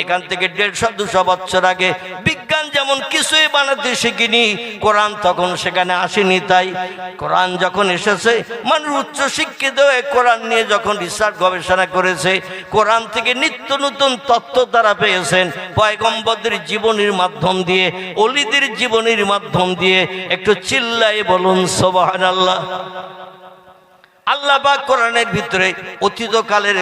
এখান থেকে 150-200 বছর আগে বিজ্ঞান যেমন কিছুই বানাতে শিখিনি, কোরআন তখন সেখানে আসেনি। তাই কোরআন যখন এসেছে, মানুষ উচ্চ শিক্ষিত হয়ে কোরআন নিয়ে যখন রিসার্চ গবেষণা করেছে, কোরআন থেকে নিত্য নতুন তথ্য তারা পেয়েছেন। পয়গম্বরদের জীবনীর মাধ্যম দিয়ে, ওলিদের জীবনীর মাধ্যম দিয়ে। একটু চিল্লায়ে বলুন সুবহানাল্লাহ। আল্লাহ পাক কোরআনের ভিতরে অতীতকালের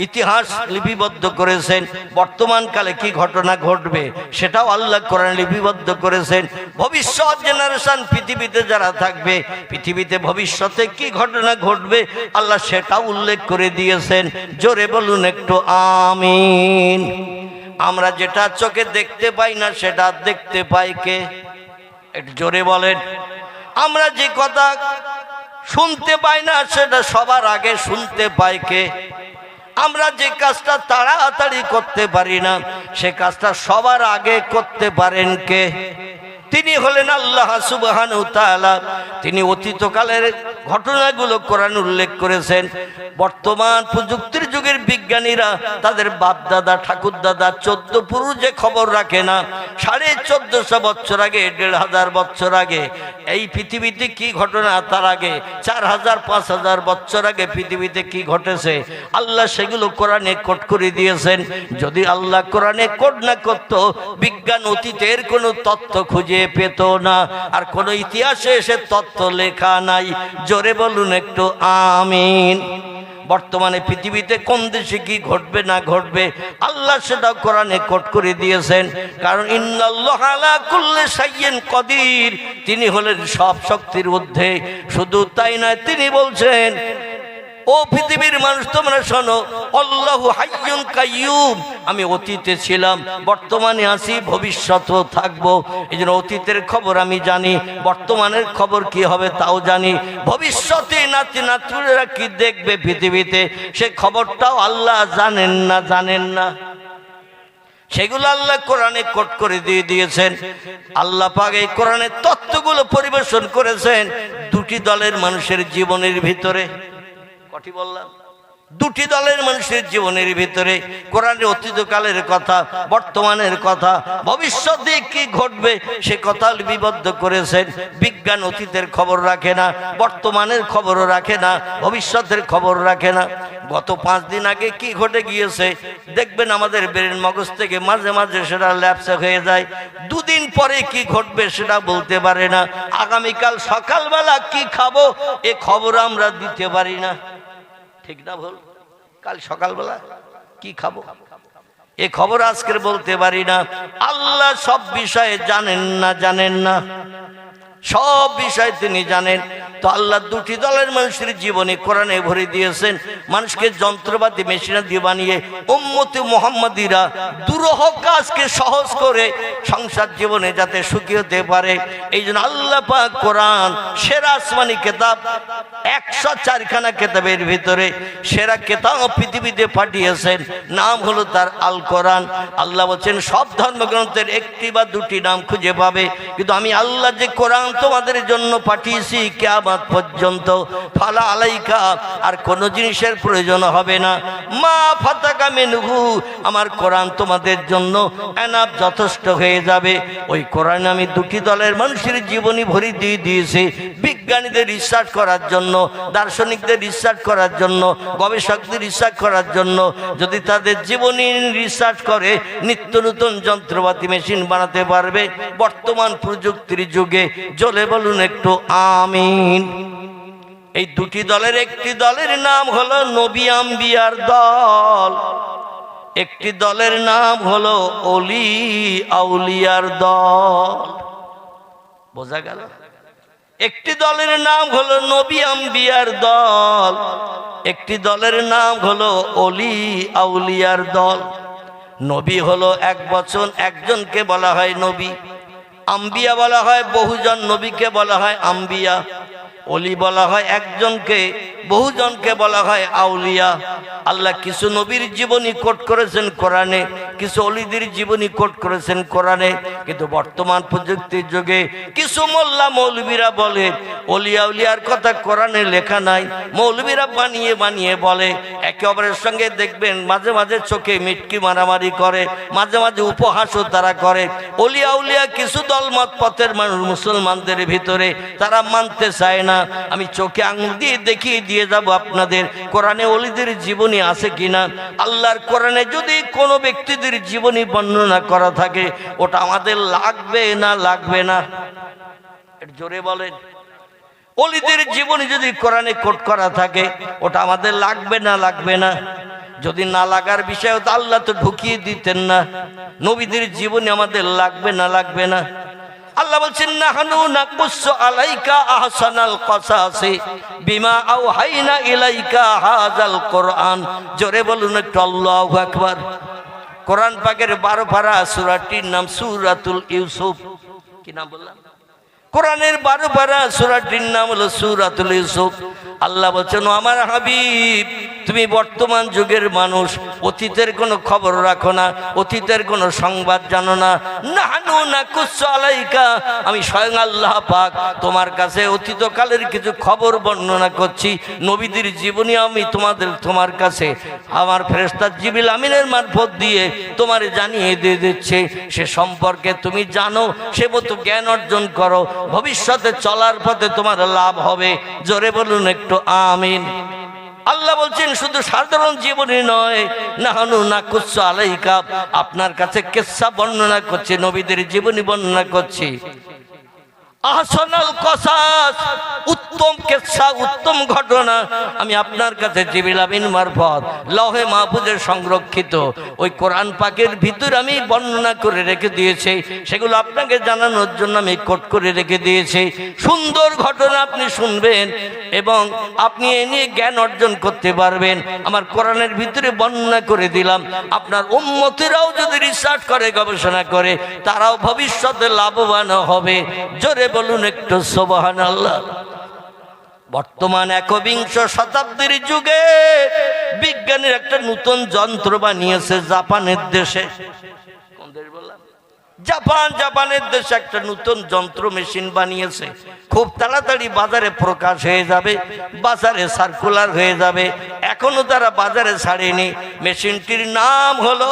ইতিহাস লিপিবদ্ধ করেছেন। বর্তমান কালে কি ঘটনা ঘটবে সেটাও আল্লাহ কোরআনে লিপিবদ্ধ করেছেন। ভবিষ্যৎ জেনারেশন পৃথিবীতে যারা থাকবে, পৃথিবীতে ভবিষ্যতে কি ঘটনা ঘটবে আল্লাহ সেটাও উল্লেখ করে দিয়েছেন। জোরে বলুন একটু আমিন। আমরা যেটা চোখে দেখতে পাই না সেটা দেখতে পাই কে? একটু জোরে বলেন। আমরা যে কথা শুনতে পাই না সেটা সবার আগে শুনতে পাই কে? আমরা যে কাজটা তাড়াতাড়ি করতে পারি না সে কাজটা সবার আগে করতে পারেন কে? তিনি হলেন আল্লাহ সুবহানাহু ওয়া তাআলা। তিনি অতীতকালের ঘটনাগুলো কোরআন উল্লেখ করেছেন। বর্তমান প্রযুক্তির যুগের বিজ্ঞানীরা তাদের বাপ দাদা ঠাকুর দাদা 14 পুরুষ যে খবর রাখে না, 1450 বছর আগে, 1500 বছর আগে এই পৃথিবীতে কি ঘটনা, তার আগে 4000-5000 বছর আগে পৃথিবীতে কি ঘটেছে আল্লাহ সেগুলো কোরআনে কোট করে দিয়েছেন। যদি আল্লাহ কোরআনে কোট না করত, বিজ্ঞান অতীতের কোনো তথ্য খুঁজে পেত না, আর কোনো ইতিহাসে এসে তথ্য লেখা নাই। জোরে বলুন একটু আমিন। বর্তমানে পৃথিবীতে কোন দেশে কি ঘটবে না ঘটবে আল্লাহ সেটা কোরআনে কোট করে দিয়েছেন। কারণ ইন্নাল্লাহা আলা কুল্লি শাইইন কাদির, তিনি হলেন সব শক্তির ঊর্ধ্বে। শুধু তাই নয়, তিনি বলছেন, ও পৃথিবীর মানুষ তোমরা শোনো, আল্লাহু হাইয়ুন কাইয়ুম, আমি অতীতে ছিলাম, বর্তমানে আছি, ভবিষ্যতেও থাকবো। এই জন্য অতীতের খবর আমি জানি, বর্তমানের খবর কি হবে তাও জানি, ভবিষ্যতে নাতি নাতনিরা কি দেখবে পৃথিবীতে সে খবরটাও আল্লাহ জানেন না, জানেন না। সেগুলো আল্লাহ কোরআনে কোট করে দিয়ে দিয়েছেন। আল্লাহ পাক এই কোরআনের তত্ত্বগুলো পরিবেশন করেছেন দুটি দলের মানুষের জীবনের ভিতরে। কটি বললাম? দুটি দলের মানুষের জীবনের ভিতরে কোরআনে অতীতকালের কথা, বর্তমানের কথা, ভবিষ্যতে কি ঘটবে সে কথা লিপিবদ্ধ করেছেন। বিজ্ঞান অতীতের খবর রাখে না, বর্তমানের খবরও রাখে না, ভবিষ্যতের খবর রাখে না। গত 5 দিন আগে কি ঘটে গিয়েছে দেখবেন আমাদের ব্রেন মগজ থেকে মাঝে মাঝে সেটা ল্যাপসে হয়ে যায়। 2 দিন পরে কি ঘটবে সেটা বলতে পারে না। আগামীকাল সকালবেলা কি খাবো এ খবর আমরা দিতে পারি না, ঠিক না ভুল? কাল সকালবেলা কি খাবো এ খবর আজকের বলতে পারি না। আল্লাহ সব বিষয়ে জানেন না, জানেন না, সব বিষয় তিনি জানেন। তো আল্লাহ দুটি দলের মানুষের জীবনে কোরআনে ভরে দিয়েছেন। মানুষকে যন্ত্রপাতি মেশিনারি দিয়ে বানিয়ে উম্মতে মুহাম্মাদিরা দুরূহ কাজকে সহজ করে সংসার জীবনে যাতে সুখী হতে পারে, এই জন্য আল্লাহ পাক কোরআন সেরা আসমানি কিতাব, 104খানা কিতাবের ভিতরে সেরা কিতাব পৃথিবীতে পাঠিয়েছেন। নাম হলো তার আল কোরআন। আল্লাহ বলছেন সব ধর্মগ্রন্থের 1টি বা 2টি নাম খুঁজে পাবে, কিন্তু আমি আল্লাহ যে কোরআন তোমাদের জন্য পাঠিয়েছি কিয়ামত পর্যন্ত, ফালা আলাইকা, আর কোনো জিনিসের প্রয়োজন হবে না। মা ফাতাকা মিনহু, আমার কোরআন তোমাদের জন্য এনাফ, যথেষ্ট হয়ে যাবে। ওই কোরআন আমি দুটি দলের মানুষের জীবনী ভরে দিয়ে দিয়েছি, বিজ্ঞানীদের রিসার্চ করার জন্য, দার্শনিকদের রিসার্চ করার জন্য, গবেষকদের রিসার্চ করার জন্য। যদি তাদের জীবনী রিসার্চ করে নিত্য নতুন যন্ত্রপাতি মেশিন বানাতে পারবে বর্তমান প্রযুক্তির যুগে। চলে বলুন একটু আমিন। এই দুটি দলের একটি দলের নাম হলো নবী আম্বিয়ার দল, একটি দলের নাম হলো ওলি আউলিয়ার দল। বোঝা গেল? একটি দলের নাম হলো নবী আম্বিয়ার দল, একটি দলের নাম হলো ওলি আউলিয়ার দল। নবী হলো এক বচন, একজনকে বলা হয় নবী। আম্বিয়া বলা হয় বহুজন, নবীকে বলা হয় আম্বিয়া। ওলি বলা হয় একজনকে, বহুজনকে বলা হয় আউলিয়া। আল্লাহ কিছু নবীর জীবনী কোট করেছেন কোরআনে, কিছু অলিদের জীবনী কোট করেছেন কোরআনে, কিন্তু বর্তমান প্রযুক্তির যুগে কিছু মোল্লা মৌলবীরা বলে অলিয়া উলিয়ার কথা কোরআনে লেখা নাই, মৌলবীরা বানিয়ে বানিয়ে বলে। একে অপরের সঙ্গে দেখবেন মাঝে মাঝে চোখে মিটকি মারামারি করে, মাঝে মাঝে উপহাসও তারা করে। অলিয়া উলিয়া কিছু দলমত পথের মানুষ মুসলমানদের ভিতরে তারা মানতে চায় না। আমি চোখে আঙুল দিয়ে দেখিয়ে দিয়ে যাব আপনাদের কোরআনে অলিদের জীবনী আছে কিনা। আল্লাহর কোরআনে যদি কোনো ব্যক্তিদের জীবনী বর্ণনা করা থাকে ওটা আমাদের লাগবে না লাগবে না? জোরে বলেন। অলিদের জীবনী যদি কোরআনে কোট করা থাকে ওটা আমাদের লাগবে না লাগবে না? যদি না লাগার বিষয় হতো আল্লাহ তো ঢুকিয়ে দিতেন না। নবীদের জীবনী আমাদের লাগবে না লাগবে না? আল্লাহ বলছেন নাহনু নাকুসু আলাইকা আহসানাল কসাসি বিমা আওহাইনা ইলাইকা হাযাল কোরআন। জোরে বলুন একটু আল্লাহু আকবার। কোরআন পাকের 12 পারা সূরাটির নাম সূরাতুল ইউসুফ। কি নাম বললাম? কোরআনের 12 পারা সূরাটির নাম হলো সূরাতুল ইউসুফ। আল্লাহ বলছেন আমার হাবিব তুমি বর্তমান যুগের মানুষ, অতীতের কোনো খবর রাখো না, অতীতের কোনো সংবাদ জানো না। নাহনু নাকুসু আলাইকা, আমি স্বয়ং আল্লাহ পাক তোমার কাছে অতীতকালের কিছু খবর বর্ণনা করছি। নবীদের জীবনী আমি তোমার কাছে আমার ফেরেশতা জিবরিল আমিনের মারফত দিয়ে তোমারে জানিয়ে দিয়ে দিচ্ছে। সে সম্পর্কে তুমি জানো, সে মতো জ্ঞান অর্জন করো, ভবিষ্যতে চলার পথে তোমার লাভ হবে। জোরে বলুন একটু আমিন। আল্লাহ বলছেন শুধু সাধারণ জীবনী নয়, নাহনু নাকুসু আলাইকা, আপনার কাছে কিসসা বর্ণনা করছে, নবীদের জীবনী বর্ণনা করছি। আহসানাল কসাস, উত্তম কিসসা, উত্তম ঘটনা আমি আপনার কাছে জিবরিল আমিন মারফত লৌহে মাহফুজে সংরক্ষিত ওই কোরআন পাকের ভিতর আমি বর্ণনা করে রেখে দিয়েছি। সেগুলো আপনাকে জানানোর জন্য আমি কোট করে রেখে দিয়েছি। সুন্দর ঘটনা আপনি শুনবেন এবং আপনি এ নিয়ে জ্ঞান অর্জন করতে পারবেন। আমার কোরআনের ভিতরে বর্ণনা করে দিলাম, আপনার উম্মতেরাও যদি রিসার্চ করে, গবেষণা করে, তারাও ভবিষ্যতে লাভবান হবে। জোরে বলুন একটু সুবহানাল্লাহ। বর্তমান 21 শতাব্দীর যুগে বিজ্ঞানীর একটা নতুন যন্ত্র বানিয়েছে জাপানের দেশে। কোন দেশ বললাম? জাপানের দেশে একটা নতুন যন্ত্র মেশিন বানিয়েছে। খুব তাড়াতাড়ি বাজারে প্রকাশ হয়ে যাবে, বাজারে সার্কুলার হয়ে যাবে। এখনো তারা বাজারে ছাড়েনি। মেশিনটির নাম হলো,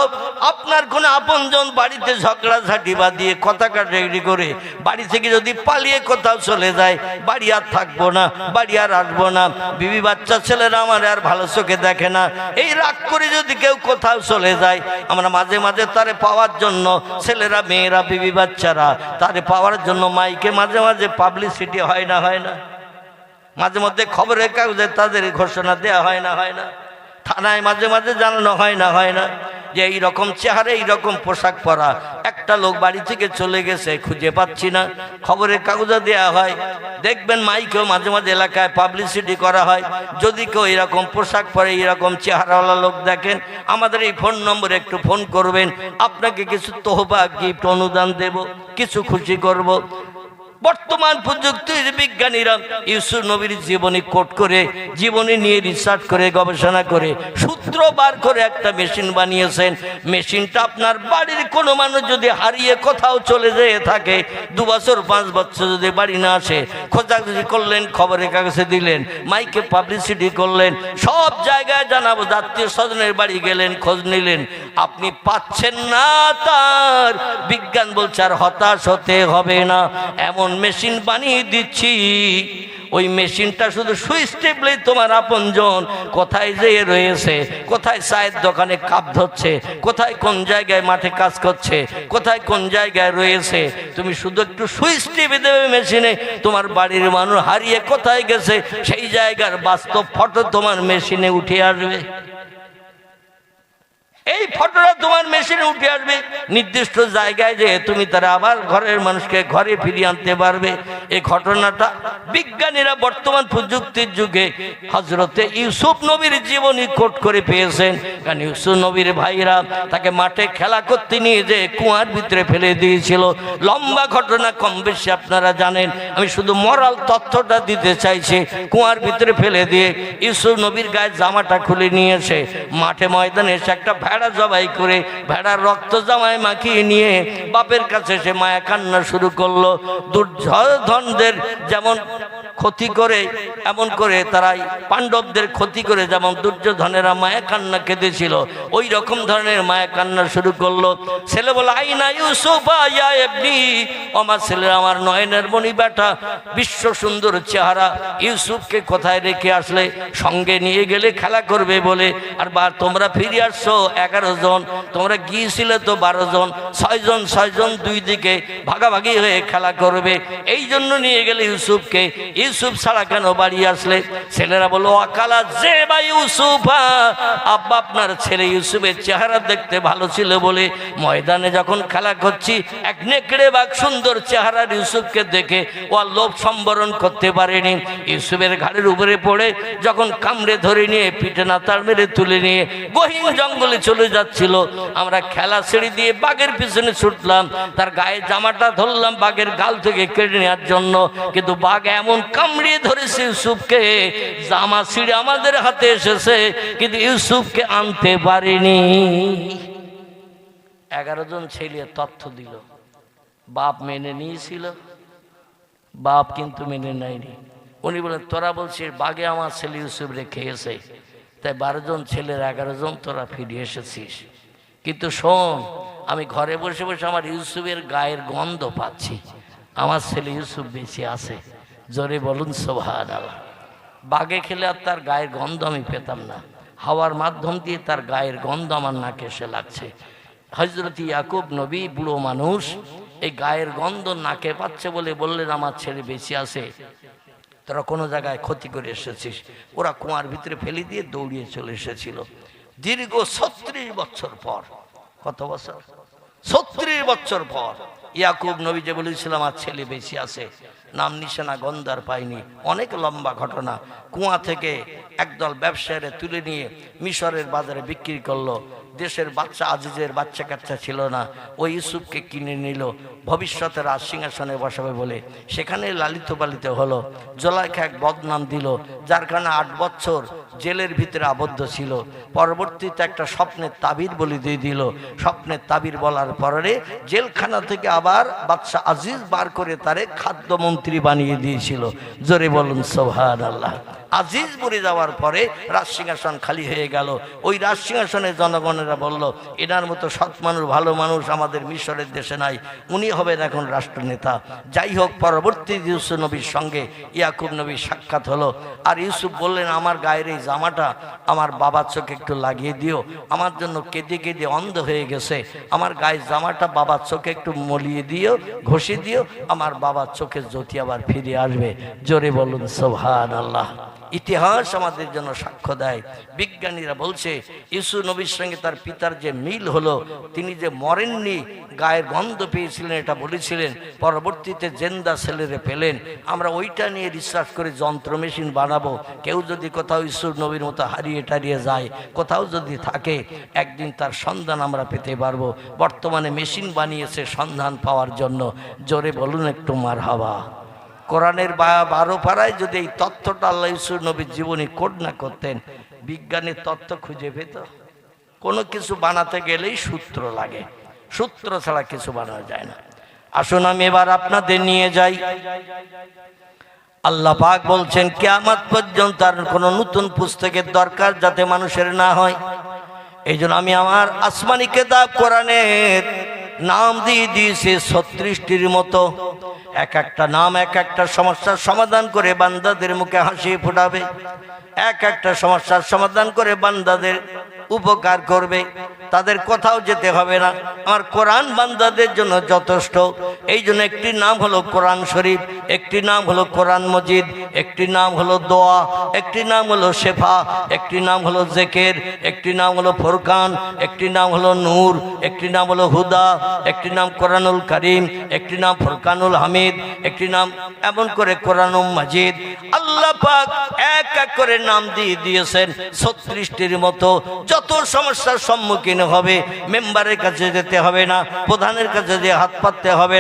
আপনার কোনো আপনজন বাড়িতে ঝগড়াঝাটি বা দিয়ে কথা কাটাকাটি করে বাড়ি থেকে যদি পালিয়ে কোথাও চলে যায়, বাড়ি আর থাকবো না, বাড়ি আর আসবো না, বিবি বাচ্চা ছেলেরা আমার আর ভালো চোখে দেখে না, এই রাগ করে যদি কেউ কোথাও চলে যায়, আমরা মাঝে মাঝে তারে পাওয়ার জন্য ছেলেরা, মেয়েরা, বিবি বাচ্চারা তারে পাওয়ার জন্য মাইকে মাঝে মাঝে পাবলিসিটি হয় না হয় না? মাঝে মধ্যে খবরের কাগজে তাদের ঘোষণা দেওয়া হয় না হয় না? থানায় মাঝে মাঝে জানানো হয় না হয় না যে এই রকম চেহারা, এই রকম পোশাক পরা একটা লোক বাড়ি থেকে চলে গেছে, খুঁজে পাচ্ছি না। খবরের কাগজে দেওয়া হয়, দেখবেন মাইকেও মাঝে মাঝে এলাকায় পাবলিসিটি করা হয়। যদি কেউ এরকম পোশাক পরে, এরকম চেহারাওয়ালা লোক দেখেন, আমাদের এই ফোন নম্বরে একটু ফোন করবেন, আপনাকে কিছু তোহফা, গিফট, অনুদান দেব, কিছু খুশি করব। বর্তমান প্রযুক্তির বিজ্ঞানীরা ইউসুফ নবীর জীবনী কোট করে, জীবনী নিয়ে রিসার্চ করে, গবেষণা করে, সূত্র বার করে একটা মেশিন বানিয়েছেন। মেশিনটা আপনার বাড়ির কোনো মানুষ যদি হারিয়ে কোথাও চলে যেয়ে থাকে, 2 বছর 5 বছর যদি বাড়ি না আসে, খোঁজাখুঁজি করলেন, খবরের কাগজে দিলেন, মাইকে পাবলিসিটি করলেন, সব জায়গায় জানাবো, আত্মীয় স্বজনের বাড়ি গেলেন, খোঁজ নিলেন, আপনি পাচ্ছেন না, তার বিজ্ঞান বলছে আর হতাশ হতে হবে না, এমন মেশিন বানিয়ে দিচ্ছি। ওই মেশিনটা শুধু সুইচ টিপলেই তোমার আপনজন কোথায় যেয়ে রয়েছে, কোথায় চায়ের দোকানে কাপ ধরছে, কোথায় কোন জায়গায় মাঠে কাজ করছে, কোথায় কোন জায়গায় রয়েছে, তুমি শুধু একটু সুইচ টিপে দেবে মেশিনে, তোমার বাড়ির মানুষ হারিয়ে কোথায় গেছে সেই জায়গার বাস্তব ফটো তোমার মেশিনে উঠে আসবে। এই ফটোটা তোমার মেশিনে উঠে আসবে, নির্দিষ্ট জায়গায় যে তুমি তারা আবার ঘরের মানুষকে ঘরে ফিরিয়ে আনতে পারবে। এই ঘটনাটা বিজ্ঞানীরা বর্তমান প্রযুক্তির যুগে হযরতে ইউসুফ নবীর জীবনী কোট করে পেয়েছেন। কারণ ইউসুফ নবীর ভাইরা তাকে মাঠে খেলা করতে নিয়ে যে কুয়ার ভিতরে ফেলে দিয়েছিল। লম্বা ঘটনা, কম বেশি আপনারা জানেন, আমি শুধু মরাল তথ্যটা দিতে চাইছি। কুয়ার ভিতরে ফেলে দিয়ে ইউসুফ নবীর গায়ে জামাটা খুলে নিয়েছে, মাঠে ময়দানে এসে একটা ভেড়া জবাই করে ভেড়ার রক্ত জামায় মাখিয়ে নিয়ে বাপের কাছে সে মায়া কান্না শুরু করলো। দুর্যোধনদের যেমন ক্ষতি করে এমন করে তারাই পাণ্ডবদের ক্ষতি করে যেমন দুর্যোধনেরা মায়া কান্না কেঁদেছিল, ওই রকম ধরনের মায়া কান্না শুরু করলো। ছেলে বলে আইনা ইউসুফ ইয়া ইবনি, আমার ছেলে আমার নয়নের মণি বেটা, বিশ্ব সুন্দর চেহারা ইউসুফকে কোথায় রেখে আসলে? সঙ্গে নিয়ে গেলে খেলা করবে বলে, আর তোমরা ফিরে আসছো 11 জন, তোমরা গিয়েছিলে তো 12 জন, 6 জন দুই দিকে ভাগাভাগি হয়ে খেলা করবে, এই জন্য নিয়ে গেলে ইউসুফকে। ইউসুফ ছাড়া কেন বাড়ি আসলে? ছেলেরা বলো আকালা যে বা ইউসুফ, আব্বা আপনার ছেলে ইউসুফের চেহারা দেখতে ভালো ছিল বলে ময়দানে যখন খেলা করছি এক নেকড়ে বাঘ সুন্দর চেহারার ইউসুফকে দেখে ও লোভ সম্বরণ করতে পারেনি। ইউসুফের ঘাড়ের উপরে পড়ে যখন কামড়ে ধরে নিয়ে পিঠে নাতাড় মেরে তুলে নিয়ে গহীন জঙ্গলে চলে যাচ্ছিল, আমরা খেলা ছেড়ে দিয়ে বাঘের পিছনে ছুটলাম, তার গায়ে জামাটা ধরলাম বাঘের গাল থেকে কেড়ে নেওয়ার জন্য, কিন্তু বাঘ এমন কামড়িয়ে ধরেছে ইউসুফকে, জামা ছিঁড়ে আমাদের হাতে এসেছে কিন্তু ইউসুফকে আনতে পারিনি। 11 জন ছেলে তথ্য দিল, বাপ মেনে নিয়েছিল, বাপ কিন্তু মেনে নেয়নি। উনি বলেন তোরা বলছিস বাঘে আমার ছেলে ইউসুফ রেখে এসে, তাই 12 জন ছেলের 11 জন তোরা ফিরে এসেছিস, কিন্তু শোন আমি ঘরে বসে বসে আমার ইউসুফের গায়ের গন্ধ পাচ্ছি, আমার ছেলে ইউসুফ বেঁচে আছে। জোরে বলুন সুবহানাল্লাহ। বাঘে খেলে আর তার গায়ের গন্ধ আমি পেতাম না, হাওয়ার মাধ্যম দিয়ে তার গায়ের গন্ধ আমার নাকে এসে লাগছে। হযরত ইয়াকুব নবী বুড়ো মানুষ, এই গায়ের গন্ধ নাকে পাচ্ছে বলে বললেন আমার ছেলে বেঁচে আছে, তোরা কোনো জায়গায় ক্ষতি করে এসেছিস। ওরা কুয়ার ভিতরে ফেলে দিয়ে দৌড়িয়ে চলে এসেছিল। দীর্ঘ 36 বছর পর, কত বছর? 36 বছর পর ইয়াকুব নবী যে বলেছিল আমার ছেলে বেঁচে আছে, নাম নিশানা গন্ধার পাইনি। অনেক লম্বা ঘটনা। কুয়া থেকে একদল ব্যবসায়ীরা তুলে নিয়ে মিশরের বাজারে বিক্রি করলো। দেশের বাচ্চা আজিজের বাচ্চা কাচ্চা ছিল না, ওই ইউসুফকে কিনে নিল ভবিষ্যতে রাজ সিংহাসনে বসাবে বলে। সেখানে লালিত পালিত হলো। জোলাইখা এক বদনাম দিল, যার কারণে 8 বছর জেলের ভিতরে আবদ্ধ ছিল। পরবর্তীতে একটা স্বপ্নের তাবির বলে দিয়ে দিল। স্বপ্নের তাবির বলার পরে জেলখানা থেকে আবার বাদশা আজিজ বার করে তারে খাদ্যমন্ত্রী বানিয়ে দিয়েছিল। জোরে বলুন সুবহানাল্লাহ। আজিজ মরে যাওয়ার পরে রাজ সিংহাসন খালি হয়ে গেল। ওই রাজ সিংহাসনে জনগণেরা বলল এনার মতো সৎ মানুষ ভালো মানুষ আমাদের মিশরের দেশে নাই, উনি হবেন এখন রাষ্ট্রনেতা। যাই হোক, পরবর্তী ইউসুফ নবীর সঙ্গে ইয়াকুব নবীর সাক্ষাৎ হলো। আর ইউসুফ বললেন আমার গায়ের এই জামাটা আমার বাবার চোখে একটু লাগিয়ে দিও, আমার জন্য কেঁদে কেঁদে অন্ধ হয়ে গেছে, আমার গায়ের জামাটা বাবার চোখে একটু মলিয়ে দিও, ঘষে দিও, আমার বাবার চোখের জ্যোতি আবার ফিরে আসবে। জোরে বলুন সুবহানাল্লাহ। ইতিহাস আমাদের জন্য সাক্ষ্য দেয়। বিজ্ঞানীরা বলছে ইউসুফ নবীর সঙ্গে তার পিতার যে মিল হলো, তিনি যে মরেননি, গায়ের গন্ধ পেয়েছিলেন এটা বলেছিলেন, পরবর্তীতে জেন্দা ছেলেরে পেলেন। আমরা ওইটা নিয়ে রিসার্চ করে যন্ত্র মেশিন বানাবো। কেউ যদি কোথাও ইউসুফ নবীর মতো হারিয়ে টারিয়ে যায়, কোথাও যদি থাকে, একদিন তার সন্ধান আমরা পেতে পারবো। বর্তমানে মেশিন বানিয়েছে সন্ধান পাওয়ার জন্য। জোরে বলুন একটু মারহাবা। কোরআনের 12 পারায় যদি এই তথ্যটা আল্লাহ ইউসুফ নবীর জীবনী কোড না করতেন, বিজ্ঞানের তথ্য খুঁজে পেত। কোনো কিছু বানাতে গেলেই সূত্র লাগে, সূত্র ছাড়া কিছু বানানো যায় না। আসুন আমি এবার আপনাদের নিয়ে যাই। আল্লাহ পাক বলছেন কিয়ামত পর্যন্ত আর কোনো নতুন পুস্তকের দরকার যাতে মানুষের না হয়। এই জন্য আমি আমার আসমানি কিতাব কোরআনের নাম দিয়ে দিয়েছি 36টির মতো। এক একটা নাম এক একটা সমস্যার সমাধান করে বান্দাদের মুখে হাসি ফোটাবে, এক একটা সমস্যার সমাধান করে বান্দাদের উপকার করবে। তাদের কোথাও যেতে হবে না, আমার কোরআন বান্দাদের জন্য যথেষ্ট। এই জন্য একটি নাম হলো কোরআন শরীফ, একটি নাম হলো কোরআন মজিদ, একটি নাম হলো দোয়া, একটি নাম হলো শেফা, একটি নাম হলো জেকের, একটি নাম হলো ফুরকান, একটি নাম হলো নূর, একটি নাম হলো হুদা, একটি নাম কোরআনুল কারীম, একটি নাম ফুরকানুল হামিদ, একটি নাম এমন করে কোরআনুল মাজিদ। আল্লাহ পাক এক এক করে নাম দিয়ে দিয়েছেন 36টির মতো। যত সমস্যার সম্মুখীন হবে মেম্বারের কাছে যেতে হবে না, প্রধানের কাছে যে হাত পাততে হবে